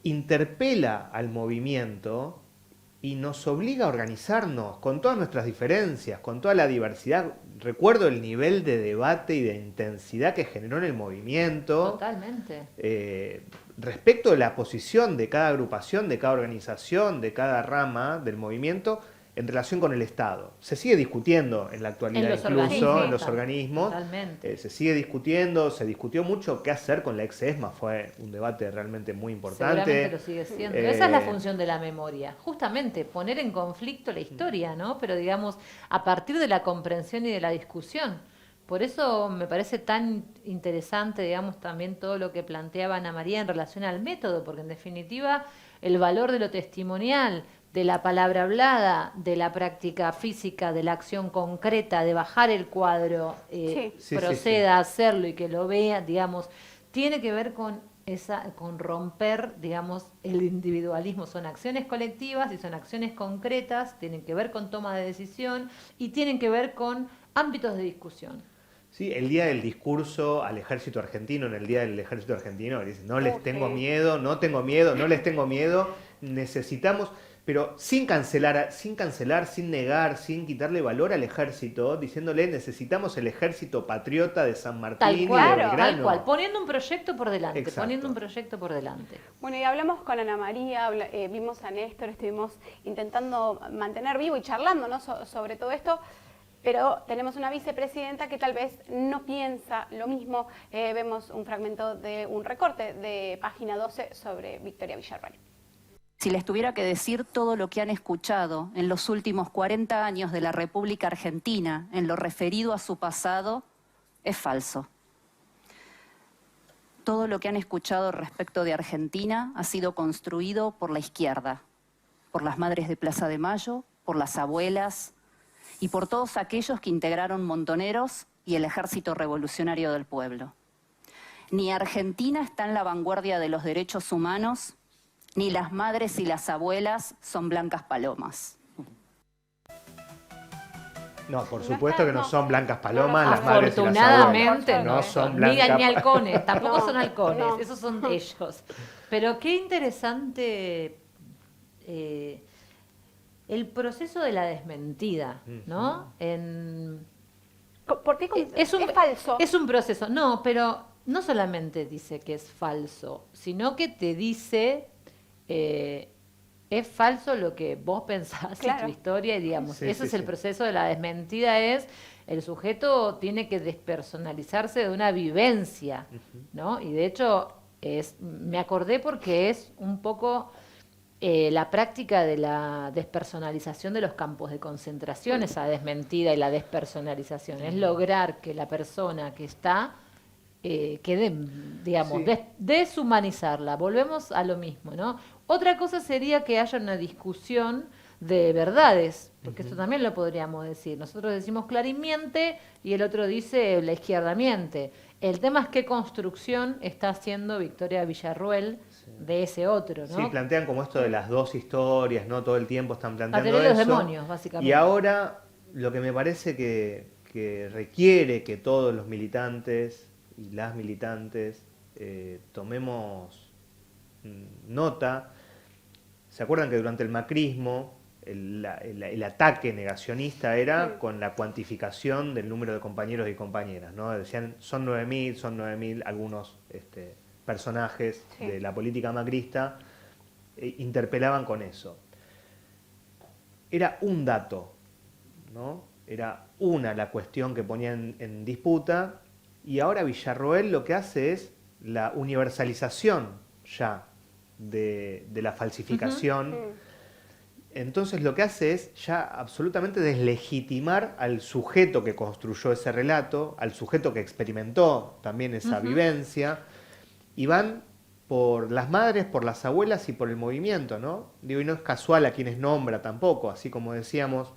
interpela al movimiento y nos obliga a organizarnos con todas nuestras diferencias, con toda la diversidad. Recuerdo el nivel de debate y de intensidad que generó en el movimiento. Totalmente. Respecto de la posición de cada agrupación, de cada organización, de cada rama del movimiento en relación con el Estado. Se sigue discutiendo en la actualidad, incluso en los organismos. Se sigue discutiendo, se discutió mucho qué hacer con la ex-ESMA, fue un debate realmente muy importante. Seguramente lo sigue siendo. Esa es la función de la memoria, justamente poner en conflicto la historia, ¿no? Pero digamos, a partir de la comprensión y de la discusión. Por eso me parece tan interesante, digamos, también todo lo que planteaba Ana María en relación al método, porque en definitiva el valor de lo testimonial, de la palabra hablada, de la práctica física, de la acción concreta, de bajar el cuadro, proceda a hacerlo y que lo vea, digamos, tiene que ver con romper, digamos, el individualismo. Son acciones colectivas y son acciones concretas, tienen que ver con toma de decisión y tienen que ver con ámbitos de discusión. Sí, el día del discurso al ejército argentino, en el día del ejército argentino, dice, no les tengo miedo, no tengo miedo, no les tengo miedo, necesitamos, pero sin cancelar, sin negar, sin quitarle valor al ejército, diciéndole necesitamos el ejército patriota de San Martín y de Belgrano. Tal cual, poniendo un proyecto por delante, Bueno, y hablamos con Ana María, vimos a Néstor, estuvimos intentando mantener vivo y charlando, ¿no? sobre todo esto. Pero tenemos una vicepresidenta que tal vez no piensa lo mismo. Vemos un fragmento de un recorte de página 12 sobre Victoria Villarruel. Si les tuviera que decir todo lo que han escuchado en los últimos 40 años de la República Argentina en lo referido a su pasado, es falso. Todo lo que han escuchado respecto de Argentina ha sido construido por la izquierda, por las madres de Plaza de Mayo, por las abuelas y por todos aquellos que integraron Montoneros y el Ejército Revolucionario del Pueblo. Ni Argentina está en la vanguardia de los derechos humanos, ni las madres y las abuelas son blancas palomas. No, por supuesto que no son blancas palomas las madres y las abuelas. Afortunadamente no son blancas. Ni halcones, tampoco son halcones, esos son ellos. Pero qué interesante el proceso de la desmentida, ¿no? ¿Por qué es falso? Es un proceso, no, pero no solamente dice que es falso, sino que te dice es falso lo que vos pensás en tu historia y digamos, eso es el proceso de la desmentida, es el sujeto tiene que despersonalizarse de una vivencia, ¿no? Y de hecho me acordé porque es un poco la práctica de la despersonalización de los campos de concentración, esa desmentida y la despersonalización, es lograr que la persona que está quede, digamos, deshumanizarla. Volvemos a lo mismo, ¿no? Otra cosa sería que haya una discusión de verdades, porque eso también lo podríamos decir. Nosotros decimos Clarín miente y el otro dice la izquierda miente. El tema es qué construcción está haciendo Victoria Villarruel de ese otro, ¿no? Sí, plantean como esto de las dos historias, ¿no? Todo el tiempo están planteando eso. Los demonios, básicamente. Y ahora lo que me parece que requiere que todos los militantes y las militantes tomemos nota. ¿Se acuerdan que durante el macrismo el ataque negacionista era con la cuantificación del número de compañeros y compañeras, ¿no? Decían, son 9.000, algunos personajes de la política macrista interpelaban con eso. Era un dato, ¿no? Era una la cuestión que ponían en disputa, y ahora Villarroel lo que hace es la universalización ya de la falsificación. Entonces lo que hace es ya absolutamente deslegitimar al sujeto que construyó ese relato, al sujeto que experimentó también esa vivencia, y van por las madres, por las abuelas y por el movimiento, ¿no? Digo, y no es casual a quienes nombra tampoco, así como decíamos,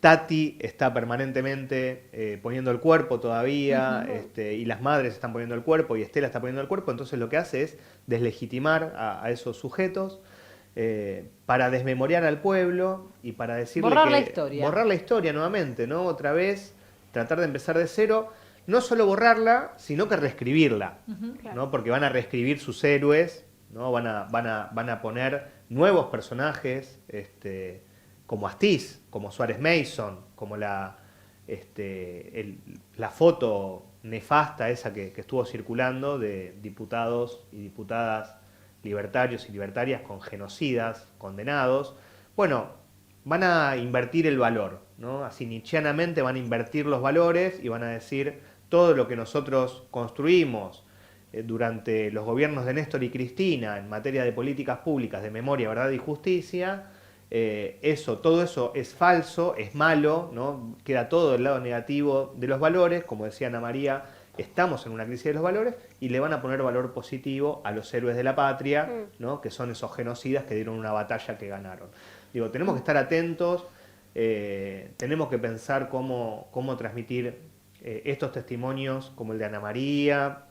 Tati está permanentemente poniendo el cuerpo todavía, y las madres están poniendo el cuerpo, y Estela está poniendo el cuerpo, entonces lo que hace es deslegitimar a esos sujetos para desmemoriar al pueblo y para decirle borrar la historia. Borrar la historia nuevamente, ¿no? Otra vez, tratar de empezar de cero, no solo borrarla, sino que reescribirla, ¿no? Porque van a reescribir sus héroes, ¿no? Van a poner nuevos personajes, como Astiz, como Suárez Mason, como la foto nefasta esa que estuvo circulando de diputados y diputadas libertarios y libertarias con genocidas condenados. Bueno, van a invertir el valor, ¿no? Así nietzscheanamente van a invertir los valores y van a decir todo lo que nosotros construimos durante los gobiernos de Néstor y Cristina en materia de políticas públicas de memoria, verdad y justicia, todo eso es falso, es malo, ¿no? Queda todo del lado negativo de los valores, como decía Ana María, estamos en una crisis de los valores y le van a poner valor positivo a los héroes de la patria, ¿no? Que son esos genocidas que dieron una batalla que ganaron. Digo, tenemos que estar atentos, tenemos que pensar cómo transmitir estos testimonios como el de Ana María,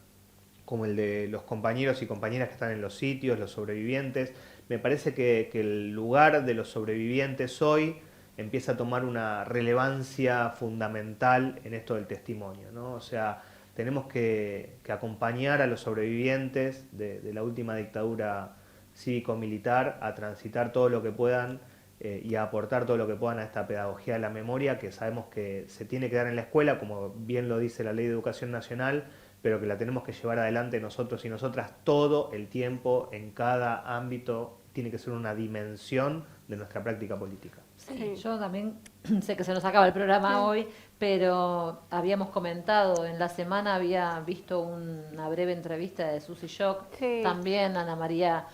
como el de los compañeros y compañeras que están en los sitios, los sobrevivientes. Me parece que el lugar de los sobrevivientes hoy empieza a tomar una relevancia fundamental en esto del testimonio, ¿no? O sea, tenemos que acompañar a los sobrevivientes de la última dictadura cívico-militar a transitar todo lo que puedan y a aportar todo lo que puedan a esta pedagogía de la memoria que sabemos que se tiene que dar en la escuela, como bien lo dice la Ley de Educación Nacional, pero que la tenemos que llevar adelante nosotros y nosotras todo el tiempo, en cada ámbito, tiene que ser una dimensión de nuestra práctica política. Sí, yo también sé que se nos acaba el programa hoy, pero habíamos comentado, en la semana había visto una breve entrevista de Susi Shock, también Ana María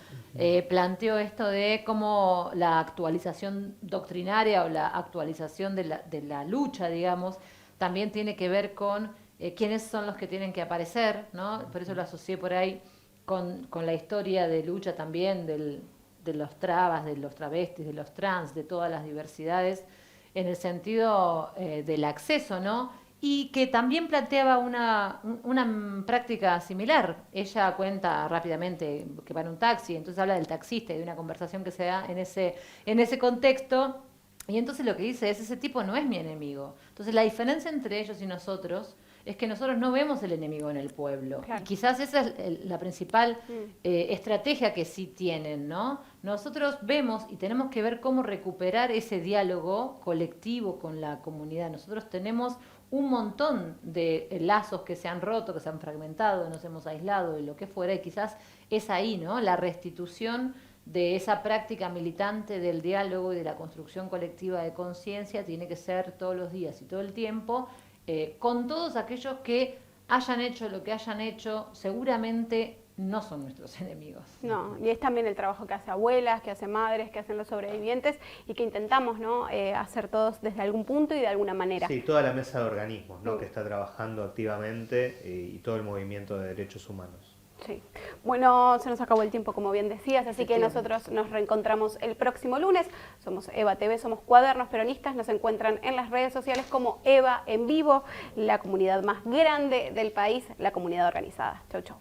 planteó esto de cómo la actualización doctrinaria o la actualización de la lucha, digamos, también tiene que ver con quiénes son los que tienen que aparecer, ¿no? Por eso lo asocié por ahí con la historia de lucha también de los trabas, de los travestis, de los trans, de todas las diversidades, en el sentido del acceso, ¿no? Y que también planteaba una práctica similar. Ella cuenta rápidamente que va en un taxi, entonces habla del taxista y de una conversación que se da en ese contexto, y entonces lo que dice es, ese tipo no es mi enemigo. Entonces la diferencia entre ellos y nosotros es que nosotros no vemos el enemigo en el pueblo. Claro. Y quizás esa es la principal estrategia que sí tienen, ¿no? Nosotros vemos y tenemos que ver cómo recuperar ese diálogo colectivo con la comunidad. Nosotros tenemos un montón de lazos que se han roto, que se han fragmentado, nos hemos aislado y lo que fuera, y quizás es ahí, ¿no? La restitución de esa práctica militante del diálogo y de la construcción colectiva de conciencia tiene que ser todos los días y todo el tiempo, con todos aquellos que hayan hecho lo que hayan hecho, seguramente no son nuestros enemigos. No, y es también el trabajo que hace abuelas, que hace madres, que hacen los sobrevivientes y que intentamos, ¿no? Hacer todos desde algún punto y de alguna manera. Sí, toda la mesa de organismos, ¿no? Que está trabajando activamente y todo el movimiento de derechos humanos. Sí. Bueno, se nos acabó el tiempo, como bien decías, así que nosotros nos reencontramos el próximo lunes. Somos Eva TV, somos Cuadernos Peronistas, nos encuentran en las redes sociales como Eva en Vivo, la comunidad más grande del país, la comunidad organizada. Chau, chau.